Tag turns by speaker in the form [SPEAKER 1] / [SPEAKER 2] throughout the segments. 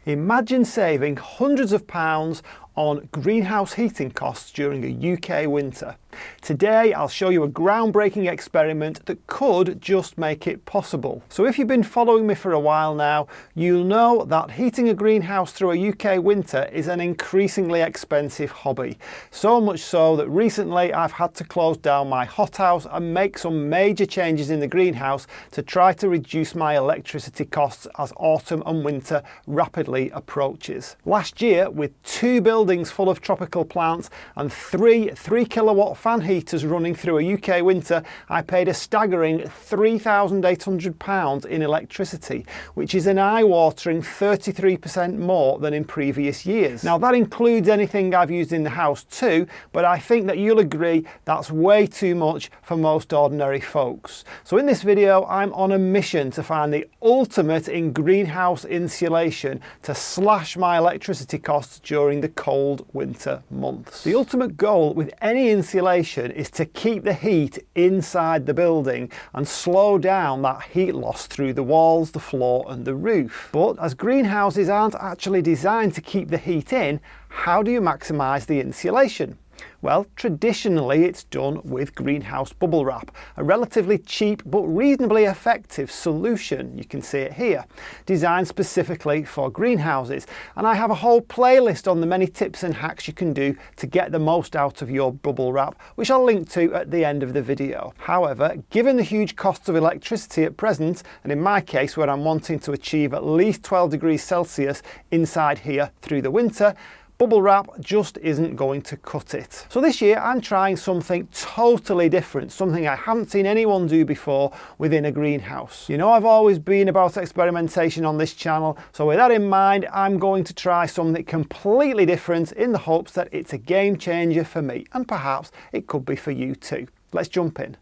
[SPEAKER 1] Imagine saving hundreds of pounds on greenhouse heating costs during a UK winter. Today I'll show you a groundbreaking experiment that could just make it possible. So if you've been following me for a while now, you'll know that heating a greenhouse through a UK winter is an increasingly expensive hobby. So much so that recently I've had to close down my hothouse and make some major changes in the greenhouse to try to reduce my electricity costs as autumn and winter rapidly approaches. Last year, with 2 buildings full of tropical plants and 3 3-kilowatt fan heaters running through a UK winter, I paid a staggering £3,800 in electricity, which is an eye-watering 33% more than in previous years. Now that includes anything I've used in the house too, but I think that you'll agree that's way too much for most ordinary folks. So in this video, I'm on a mission to find the ultimate in greenhouse insulation to slash my electricity costs during the cold winter months. The ultimate goal with any insulation is to keep the heat inside the building and slow down that heat loss through the walls, the floor and the roof. But as greenhouses aren't actually designed to keep the heat in, how do you maximise the insulation? Well, traditionally it's done with greenhouse bubble wrap, a relatively cheap but reasonably effective solution. You can see it here, designed specifically for greenhouses. And I have a whole playlist on the many tips and hacks you can do to get the most out of your bubble wrap, which I'll link to at the end of the video. However, given the huge costs of electricity at present, and in my case where I'm wanting to achieve at least 12 degrees Celsius inside here through the winter, bubble wrap just isn't going to cut it. So this year I'm trying something totally different, something I haven't seen anyone do before within a greenhouse. You know, I've always been about experimentation on this channel, so with that in mind, I'm going to try something completely different in the hopes that it's a game changer for me, and perhaps it could be for you too. Let's jump in.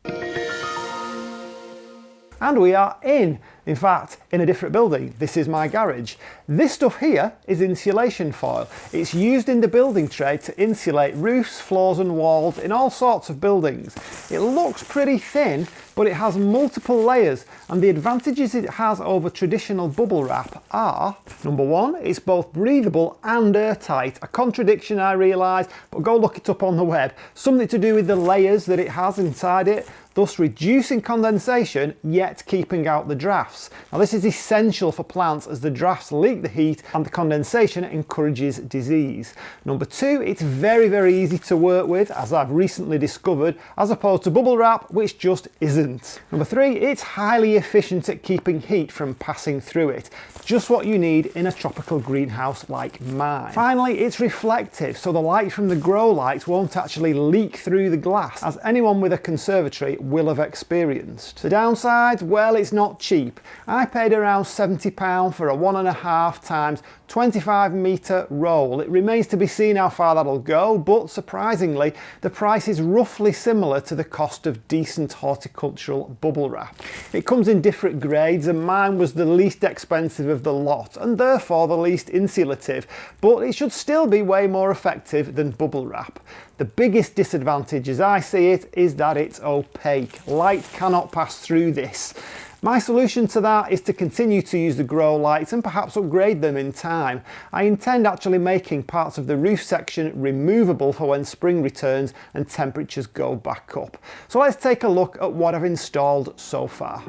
[SPEAKER 1] And we are in fact, in a different building. This is my garage. This stuff here is insulation foil. It's used in the building trade to insulate roofs, floors and walls in all sorts of buildings. It looks pretty thin, but it has multiple layers, and the advantages it has over traditional bubble wrap are, number one, it's both breathable and airtight. A contradiction, I realise, but go look it up on the web. Something to do with the layers that it has inside it, thus reducing condensation yet keeping out the drafts. Now this is essential for plants as the drafts leak the heat and the condensation encourages disease. Number two, it's very, very easy to work with, as I've recently discovered, as opposed to bubble wrap, which just isn't. Number three, it's highly efficient at keeping heat from passing through it. Just what you need in a tropical greenhouse like mine. Finally, it's reflective, so the light from the grow lights won't actually leak through the glass, as anyone with a conservatory will have experienced. The downside, well, it's not cheap. I paid around £70 for a 1.5 times 25 metre roll. It remains to be seen how far that'll go, but surprisingly, the price is roughly similar to the cost of decent horticultural bubble wrap. It comes in different grades, and mine was the least expensive of the lot, and therefore the least insulative, but it should still be way more effective than bubble wrap. The biggest disadvantage, as I see it, is that it's opaque. Light cannot pass through this. My solution to that is to continue to use the grow lights and perhaps upgrade them in time. I intend actually making parts of the roof section removable for when spring returns and temperatures go back up. So let's take a look at what I've installed so far.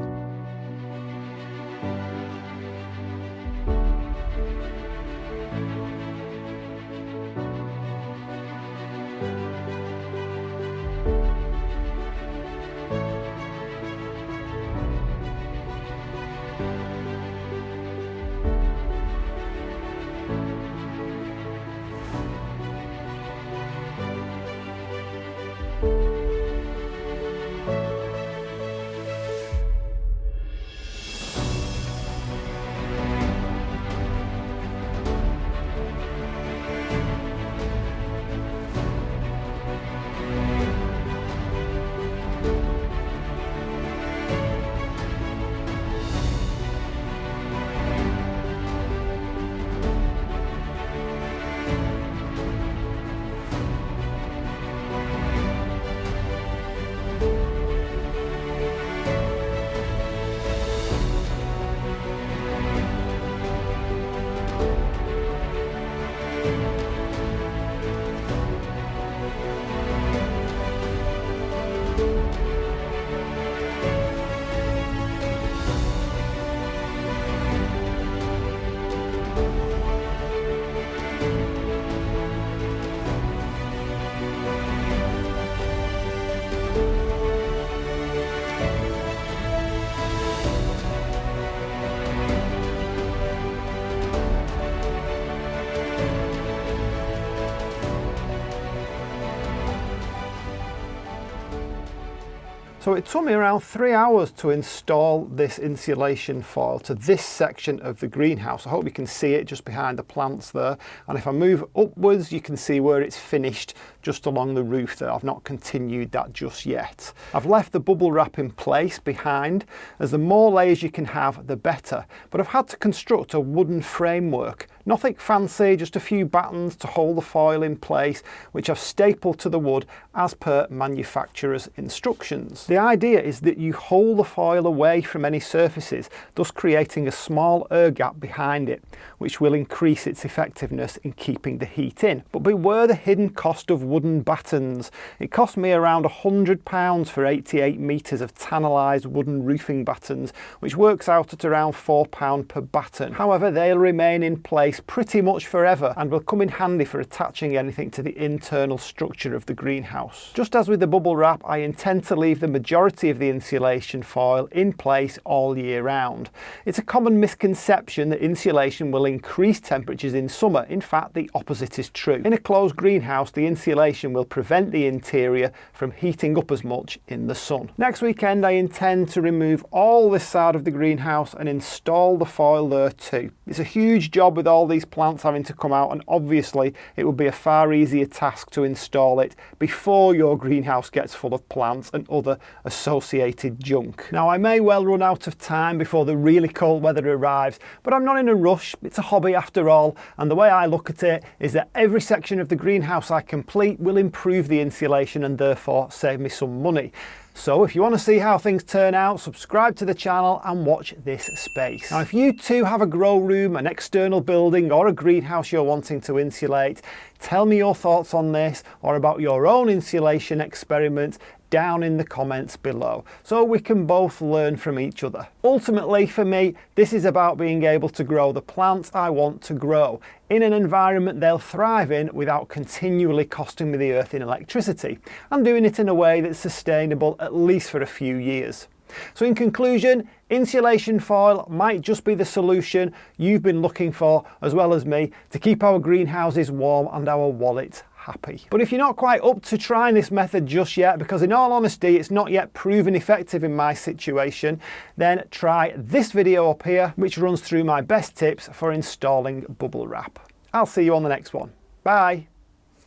[SPEAKER 1] So it took me around 3 hours to install this insulation foil to this section of the greenhouse. I hope you can see it just behind the plants there. And if I move upwards, you can see where it's finished just along the roof there. I've not continued that just yet. I've left the bubble wrap in place behind, as the more layers you can have, the better. But I've had to construct a wooden framework. Nothing fancy, just a few battens to hold the foil in place, which I've stapled to the wood as per manufacturer's instructions. The idea is that you hold the foil away from any surfaces, thus creating a small air gap behind it, which will increase its effectiveness in keeping the heat in. But beware the hidden cost of wooden battens. It cost me around £100 for 88 metres of tannalised wooden roofing battens, which works out at around £4 per batten. However, they'll remain in place pretty much forever and will come in handy for attaching anything to the internal structure of the greenhouse. Just as with the bubble wrap, I intend to leave the majority of the insulation foil in place all year round. It's a common misconception that insulation will increase temperatures in summer. In fact, the opposite is true. In a closed greenhouse, the insulation will prevent the interior from heating up as much in the sun. Next weekend, I intend to remove all this side of the greenhouse and install the foil there too. It's a huge job with all these plants having to come out, and obviously it would be a far easier task to install it before your greenhouse gets full of plants and other associated junk. Now, I may well run out of time before the really cold weather arrives, but I'm not in a rush. It's a hobby after all, and the way I look at it is that every section of the greenhouse I complete will improve the insulation and therefore save me some money. So if you want to see how things turn out, subscribe to the channel and watch this space. Now, if you too have a grow room, an external building or a greenhouse you're wanting to insulate, tell me your thoughts on this or about your own insulation experiment down in the comments below, so we can both learn from each other. Ultimately, for me, this is about being able to grow the plants I want to grow in an environment they'll thrive in without continually costing me the earth in electricity, and doing it in a way that's sustainable at least for a few years. So in conclusion, insulation foil might just be the solution you've been looking for, as well as me, to keep our greenhouses warm and our wallets happy. But if you're not quite up to trying this method just yet, because in all honesty it's not yet proven effective in my situation, then try this video up here, which runs through my best tips for installing bubble wrap. I'll see you on the next one. Bye.